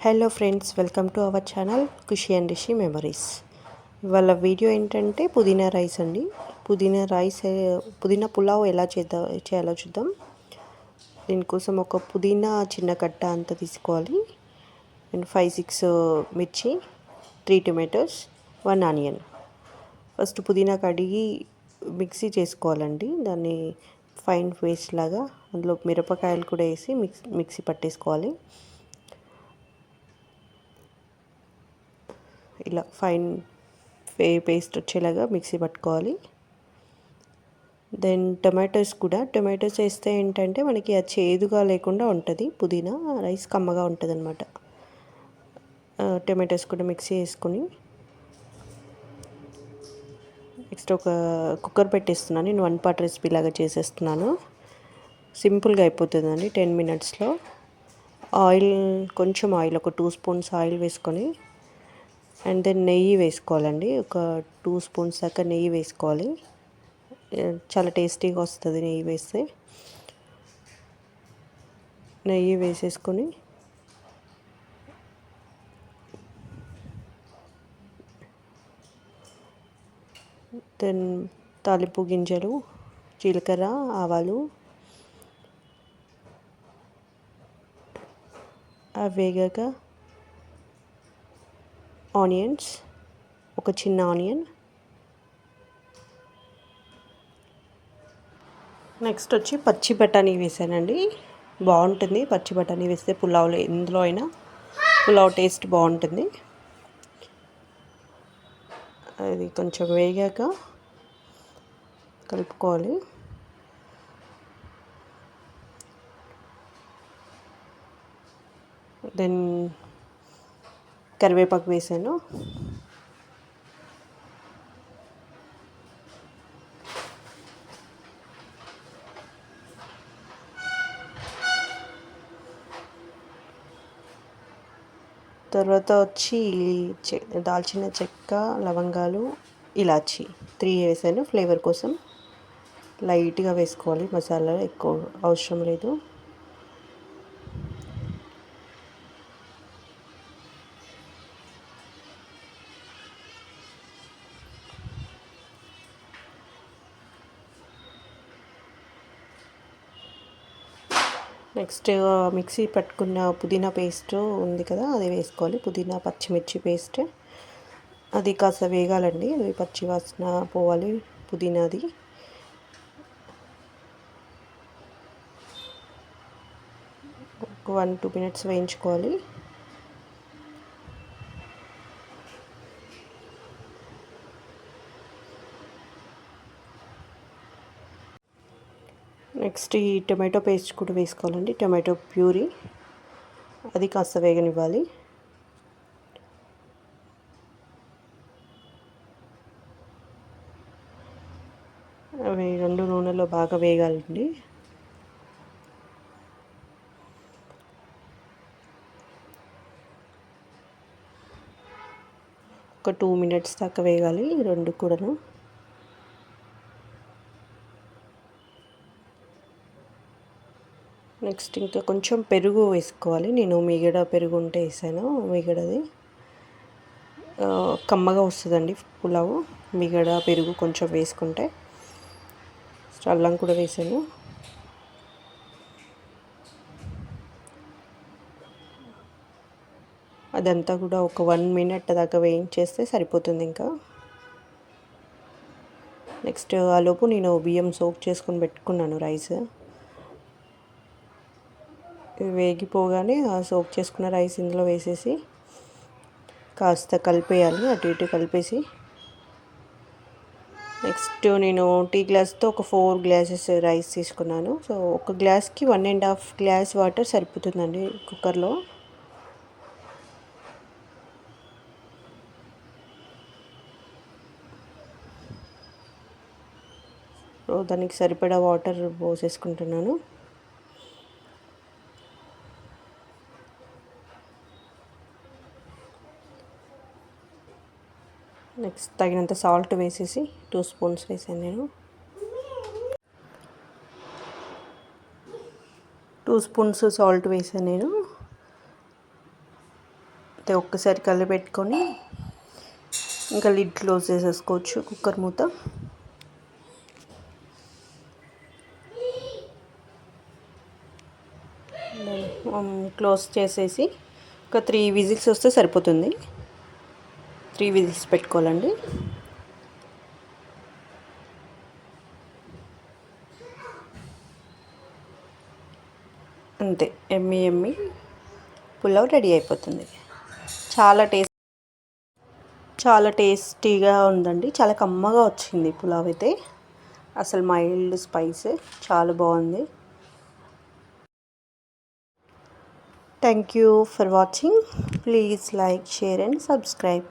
Hello friends, welcome to our channel Khushi and Rishi memories. ఇవాళ video ఏంటంటే పుదీనా రైస్ అండి. పుదీనా పులావ్ ఎలా చేయాలో చూద్దాం. దీనికోసం ఒక పుదీనా చిన్న కట్ట అంతా తీసుకోవాలి. అండ్ 5-6 మిర్చి, 3 టొమాటోస్, 1 ఆనియన్. ఫస్ట్ పుదీనా కడిగి మిక్సీ చేసుకోవాలండి. దాన్ని ఫైన్ పేస్ట్ లాగా. అందులో మిరపకాయలు కూడా వేసి మిక్సీ పట్టేసుకోవాలి. ఇలా ఫైన్ పేస్ట్ వచ్చేలాగా మిక్సీ పట్టుకోవాలి. దెన్ టొమాటోస్ వేస్తే ఏంటంటే మనకి అది చేదుగా లేకుండా ఉంటుంది. పుదీనా రైస్ కమ్మగా ఉంటుంది అనమాట. టొమాటోస్ కూడా మిక్సీ వేసుకొని నెక్స్ట్ ఒక కుక్కర్ పెట్టేస్తున్నాను. నేను 1 పాట్ రెసిపీ లాగా చేసేస్తున్నాను. సింపుల్గా అయిపోతుందండి 10 మినిట్స్లో. కొంచెం ఆయిల్, ఒక 2 స్పూన్స్ ఆయిల్ వేసుకొని అండ్ దెన్ నెయ్యి వేసుకోవాలండి. ఒక 2 స్పూన్స్ దాకా నెయ్యి వేసుకోవాలి. చాలా టేస్టీగా వస్తుంది నెయ్యి వేస్తే. నెయ్యి వేసేసుకొని దెన్ తాలింపు గింజలు, జీలకర్ర, ఆవాలు అవి వేగాక ఆనియన్స్, ఒక చిన్న ఆనియన్, నెక్స్ట్ వచ్చి పచ్చి బఠానీ వేసానండి. బాగుంటుంది పచ్చి బఠానీ వేస్తే పులావ్లో, ఎందులో అయినా పులావ్ టేస్ట్ బాగుంటుంది. అది కొంచెం వేగాక కలుపుకోవాలి. దెన్ కరివేపాకు వేసాను. తర్వాత వచ్చి దాల్చిన చెక్క, లవంగాలు, ఇలాచి 3 వేసాను ఫ్లేవర్ కోసం. లైట్గా వేసుకోవాలి, మసాలా ఎక్కువ అవసరం లేదు. నెక్స్ట్ మిక్సీ పట్టుకున్న పుదీనా పేస్ట్ ఉంది కదా, అది వేసుకోవాలి. పుదీనా పచ్చిమిర్చి పేస్ట్ అది కాస్త వేగాలండి. అది పచ్చి వాసన పోవాలి పుదీనాది. ఒక 1-2 మినిట్స్ వేయించుకోవాలి. నెక్స్ట్ ఈ టొమాటో పేస్ట్ కూడా వేసుకోవాలండి. టొమాటో ప్యూరీ అది కాస్త వేగనివ్వాలి. అవి రెండు నూనెలో బాగా వేగాలండి. ఒక 2 మినిట్స్ దాకా వేగాలి రెండు కూడాను. నెక్స్ట్ ఇంకా కొంచెం పెరుగు వేసుకోవాలి. నేను మీగడ పెరుగు ఉంటే వేసాను. మీగడది కమ్మగా వస్తుందండి పులావు. మీగడ పెరుగు కొంచెం వేసుకుంటే. అల్లం కూడా వేసాను. అదంతా కూడా ఒక 1 మినిట్ దాకా వేయించేస్తే సరిపోతుంది ఇంకా. నెక్స్ట్ ఆలోపు నేను బియ్యం సోక్ చేసుకొని పెట్టుకున్నాను రైస్. వేగిపోగానే ఆ సోక్ చేసుకున్న రైస్ ఇందులో వేసేసి కాస్త కలిపేయాలి. అటు ఇటు కలిపేసి నెక్స్ట్ నేను టీ గ్లాస్తో ఒక 4 గ్లాసెస్ రైస్ తీసుకున్నాను. సో ఒక గ్లాస్కి 1.5 గ్లాస్ వాటర్ సరిపోతుందండి కుక్కర్లో. సో దానికి సరిపడా వాటర్ పోసేసుకుంటున్నాను. నెక్స్ట్ తగినంత సాల్ట్ వేసేసి 2 స్పూన్స్ వేసాను నేను. 2 స్పూన్స్ సాల్ట్ వేసాను నేను. అయితే ఒక్కసారి కలిపెట్టుకొని ఇంకా లిడ్ క్లోజ్ చేసేసుకోవచ్చు కుక్కర్ మూత. క్లోజ్ చేసేసి ఒక 3 విజిల్స్ వస్తే సరిపోతుంది. 3 విజిల్స్ పెట్టుకోవాలండి. అంతే, ఎమ్మి పులావ్ రెడీ అయిపోతుంది. చాలా టేస్టీగా ఉందండి. చాలా కమ్మగా వచ్చింది పులావ్ అయితే. అసలు మైల్డ్ స్పైస్ చాలా బాగుంది. Thank you for watching. Please like, share and subscribe.